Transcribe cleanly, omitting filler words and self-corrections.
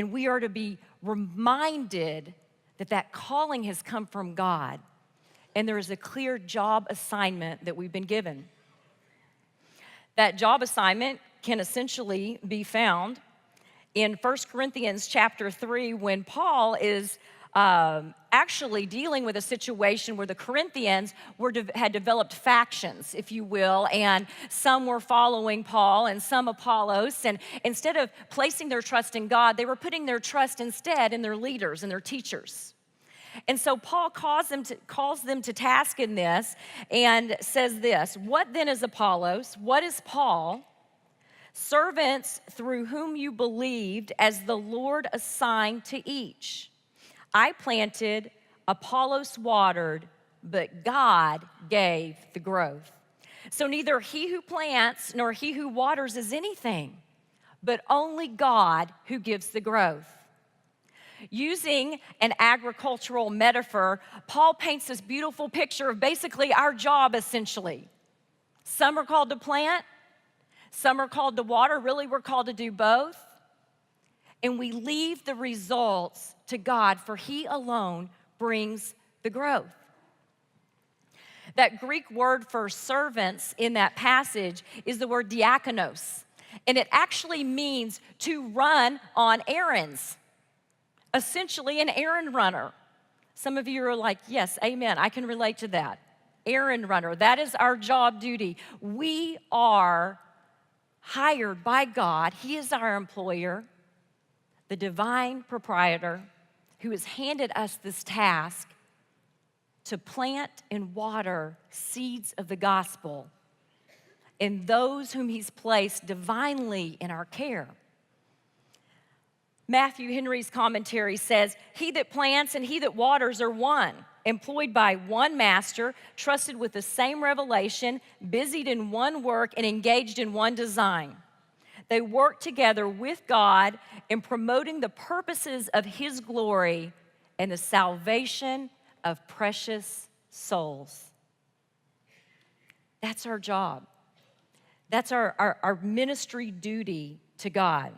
And we are to be reminded that that calling has come from God. And there is a clear job assignment that we've been given. That job assignment can essentially be found in 1 Corinthians chapter 3 when Paul is actually dealing with a situation where the Corinthians had developed factions, if you will, and some were following Paul and some Apollos, and instead of placing their trust in God, they were putting their trust instead in their leaders and their teachers. And so Paul calls them to task in this and says this: "What then is Apollos? What is Paul? Servants through whom you believed as the Lord assigned to each. I planted, Apollos watered, but God gave the growth. So neither he who plants nor he who waters is anything, but only God who gives the growth." Using an agricultural metaphor, Paul paints this beautiful picture of basically our job, essentially. Some are called to plant, some are called to water. Really, we're called to do both. And we leave the results to God, for He alone brings the growth. That Greek word for servants in that passage is the word diakonos, and it actually means to run on errands. Essentially, an errand runner. Some of you are like, yes, amen, I can relate to that. Errand runner, that is our job duty. We are hired by God. He is our employer, the divine proprietor, who has handed us this task to plant and water seeds of the gospel in those whom He's placed divinely in our care. Matthew Henry's commentary says, "He that plants and he that waters are one, employed by one master, trusted with the same revelation, busied in one work, and engaged in one design. They work together with God in promoting the purposes of His glory and the salvation of precious souls." That's our job. That's our ministry duty to God.